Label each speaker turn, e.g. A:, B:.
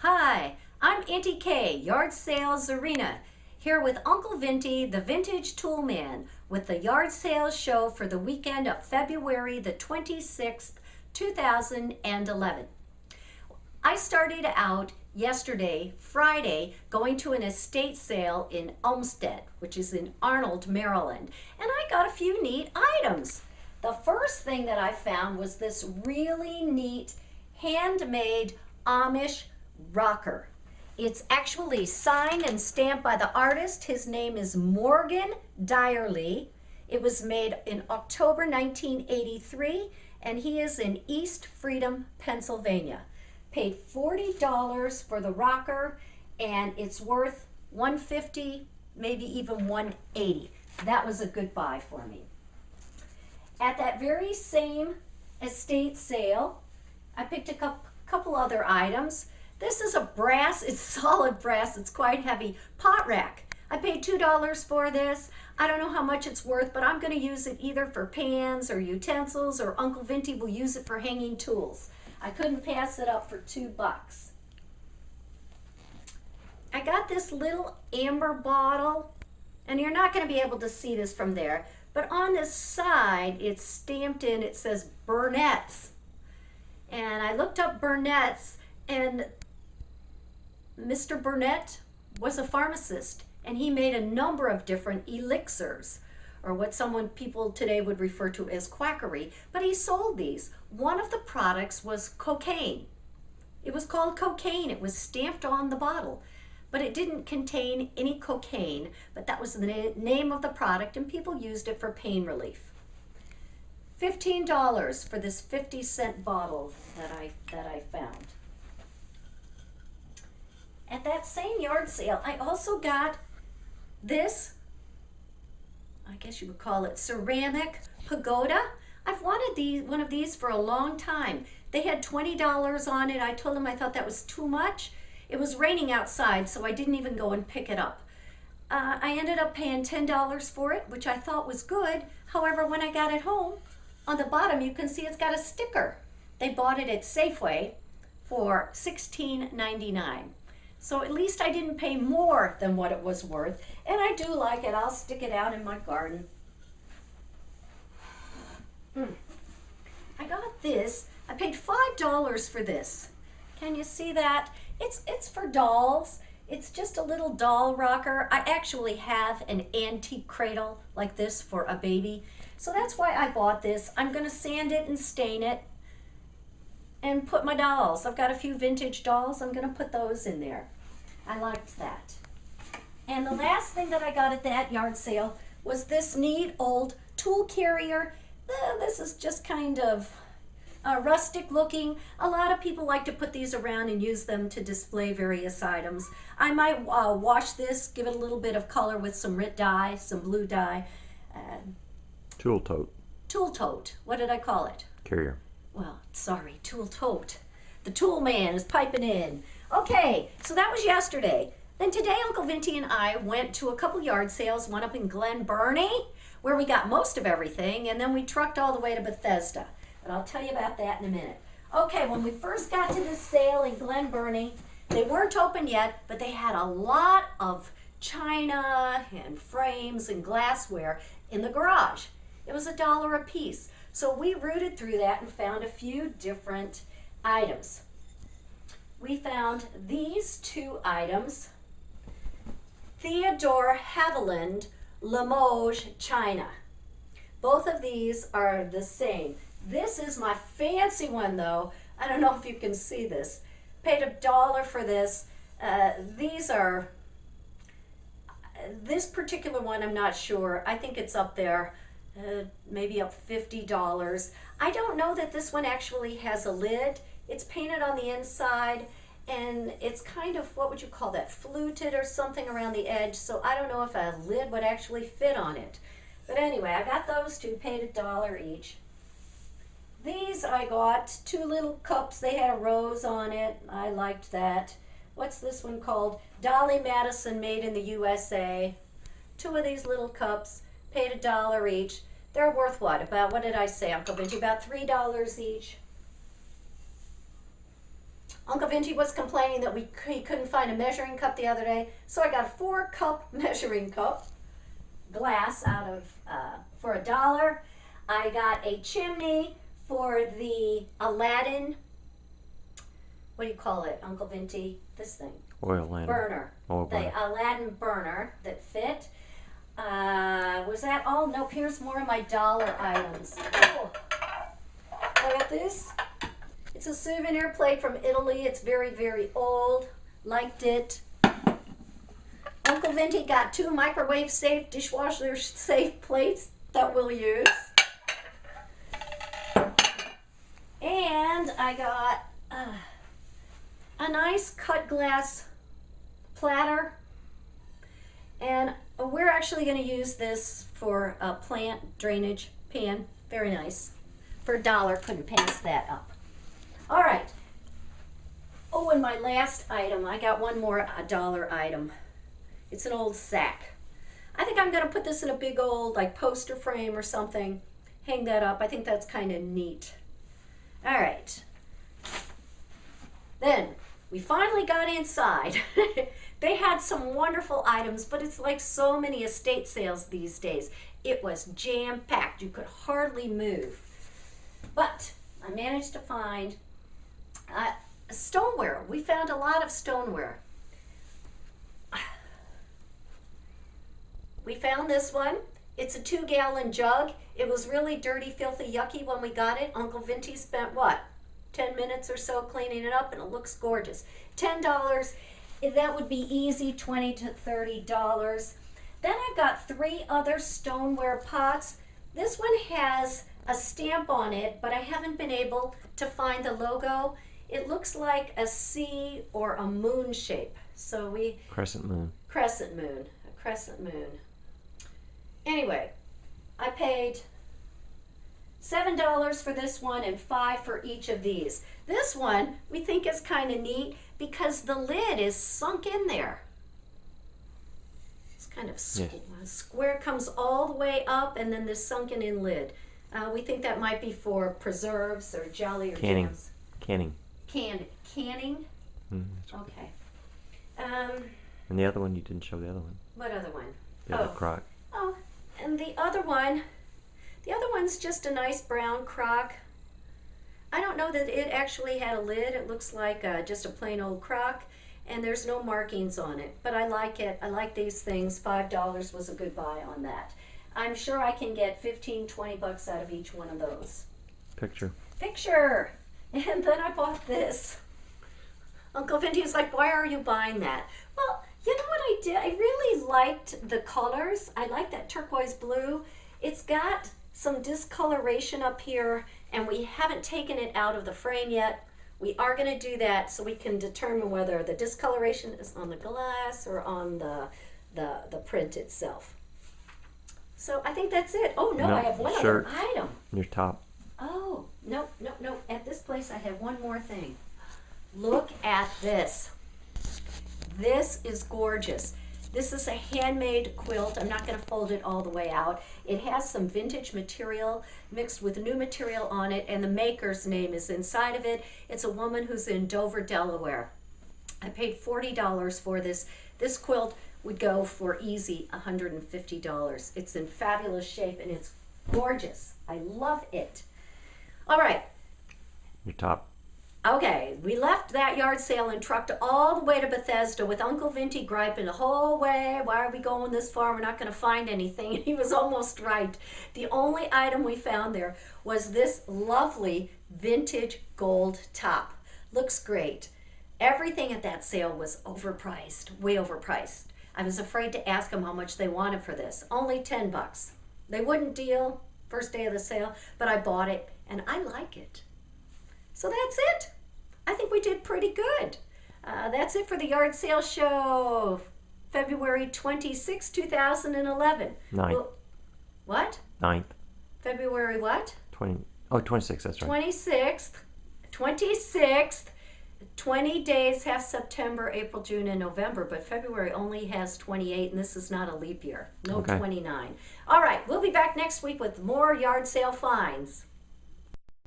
A: Hi, I'm Auntie Kay, Yard Sales Arena, here with Uncle Vinty, the Vintage Tool Man, with the yard sales show for the weekend of February the 26th, 2011. I started out yesterday, Friday, going to an estate sale in Olmsted, which is in Arnold, Maryland, and I got a few neat items. The first thing that I found was this really neat handmade Amish rocker. It's actually signed and stamped by the artist. His name is Morgan Dyerly. It was made in October 1983, and he is in East Freedom, Pennsylvania. Paid $40 for the rocker, and it's worth $150, maybe even $180. That was a good buy for me. At that very same estate sale, I picked a couple other items. This is a brass, it's solid brass, it's quite heavy, pot rack. I paid $2 for this. I don't know how much it's worth, but I'm gonna use it either for pans or utensils, or Uncle Vinty will use it for hanging tools. I couldn't pass it up for $2. I got this little amber bottle, and you're not gonna be able to see this from there, but on this side, it's stamped in, it says Burnett's. And I looked up Burnett's, and Mr. Burnett was a pharmacist, and he made a number of different elixirs, or what people today would refer to as quackery, but he sold these. One of the products was cocaine. It was called cocaine. It was stamped on the bottle, but it didn't contain any cocaine, but that was the name of the product, and people used it for pain relief. $15 for this 50-cent bottle that I found. At that same yard sale, I also got this, I guess you would call it ceramic pagoda. I've wanted one of these for a long time. They had $20 on it. I told them I thought that was too much. It was raining outside, so I didn't even go and pick it up. I ended up paying $10 for it, which I thought was good. However, when I got it home, on the bottom you can see it's got a sticker. They bought it at Safeway for $16.99. So at least I didn't pay more than what it was worth. And I do like it. I'll stick it out in my garden. I got this. I paid $5 for this. Can you see that? It's for dolls. It's just a little doll rocker. I actually have an antique cradle like this for a baby. So that's why I bought this. I'm going to sand it and stain it and put my dolls. I've got a few vintage dolls. I'm going to put those in there. I liked that. And the last thing that I got at that yard sale was this neat old tool carrier. This is just kind of rustic looking. A lot of people like to put these around and use them to display various items. I might wash this, give it a little bit of color with some red dye, some blue dye.
B: Tool tote.
A: Tool tote. What did I call it?
B: Carrier.
A: Well, sorry, tool tote. The tool man is piping in. Okay, so that was yesterday. Then today, Uncle Vinty and I went to a couple yard sales, one up in Glen Burnie, where we got most of everything, and then we trucked all the way to Bethesda. But I'll tell you about that in a minute. Okay, when we first got to this sale in Glen Burnie, they weren't open yet, but they had a lot of china and frames and glassware in the garage. It was $1 a piece. So we rooted through that and found a few different items. We found these two items. Theodore Haviland Limoges china. Both of these are the same. This is my fancy one though. I don't know if you can see this. Paid $1 for this. This particular one I'm not sure. I think it's up there. Maybe up $50. I don't know that this one actually has a lid. It's painted on the inside, and it's kind of, what would you call that, fluted or something around the edge, so I don't know if a lid would actually fit on it. But anyway, I got those two, paid $1 each. These I got, two little cups. They had a rose on it. I liked that. What's this one called? Dolly Madison, made in the USA. Two of these little cups. Paid $1 each. They're worth what? What did I say, Uncle Vinty? About $3 each. Uncle Vinty was complaining that he couldn't find a measuring cup the other day, so I got a 4-cup measuring cup glass out of for $1. I got a chimney for the Aladdin. What do you call it, Uncle Vinty? This thing.
B: Oil lamp.
A: Burner.
B: Oil burner.
A: The Aladdin burner that fit. Was that all? Nope, here's more of my dollar items. Oh, look at this. It's a souvenir plate from Italy. It's very, very old. Liked it. Uncle Vinty got 2 microwave safe, dishwasher safe plates that we'll use. And I got a nice cut glass platter. And we're actually going to use this for a plant drainage pan. Very nice. For $1, couldn't pass that up. All right. Oh, and my last item, I got one more $1 item. It's an old sack. I think I'm going to put this in a big old like poster frame or something. Hang that up. I think that's kind of neat. All right. Then we finally got inside. They had some wonderful items, but it's like so many estate sales these days. It was jam-packed. You could hardly move. But I managed to find stoneware. We found a lot of stoneware. We found this one. It's a 2-gallon jug. It was really dirty, filthy, yucky when we got it. Uncle Vinty spent, what, 10 minutes or so cleaning it up, and it looks gorgeous. $10. That would be easy, $20 to $30. Then I got 3 other stoneware pots. This one has a stamp on it, but I haven't been able to find the logo. It looks like a C or a moon shape. So we...
B: Crescent moon.
A: Crescent moon. A crescent moon. Anyway, I paid $7 for this one and $5 for each of these. This one we think is kind of neat because the lid is sunk in there. It's kind of square, comes all the way up, and then this sunken in lid. We think that might be for preserves or jelly or
B: canning.
A: jams.
B: Canning.
A: Canning? Okay.
B: And the other one, you didn't show the other one.
A: What other one?
B: The other crock.
A: Oh, and the other one's just a nice brown crock. I don't know that it actually had a lid. It looks like just a plain old crock, and there's no markings on it. But I like it. I like these things. $5 was a good buy on that. I'm sure I can get 15, 20 bucks out of each one of those.
B: Picture.
A: And then I bought this. Uncle Vinty's like, why are you buying that? Well, you know what I did? I really liked the colors. I like that turquoise blue. It's got some discoloration up here, and we haven't taken it out of the frame yet. We are going to do that so we can determine whether the discoloration is on the glass or on the print itself. So I think that's it. Oh, no, I have one other item.
B: Your top.
A: Oh, no. At this place, I have one more thing. Look at this. This is gorgeous. This is a handmade quilt. I'm not going to fold it all the way out. It has some vintage material mixed with new material on it, and the maker's name is inside of it. It's a woman who's in Dover, Delaware. I paid $40 for this. This quilt would go for easy $150. It's in fabulous shape, and it's gorgeous. I love it. All right.
B: Your top.
A: Okay, we left that yard sale and trucked all the way to Bethesda with Uncle Vinty griping the whole way. Why are we going this far? We're not going to find anything. And he was almost right. The only item we found there was this lovely vintage gold top. Looks great. Everything at that sale was overpriced, way overpriced. I was afraid to ask them how much they wanted for this. Only 10 bucks. They wouldn't deal first day of the sale, but I bought it and I like it. So that's it. I think we did pretty good. That's it for the yard sale show, February 26, 2011.
B: 9th.
A: What?
B: 9th.
A: February what?
B: 26th, that's right.
A: 26th. 20 days have September, April, June, and November, but February only has 28, and this is not a leap year. No, okay. 29. All right, we'll be back next week with more yard sale finds.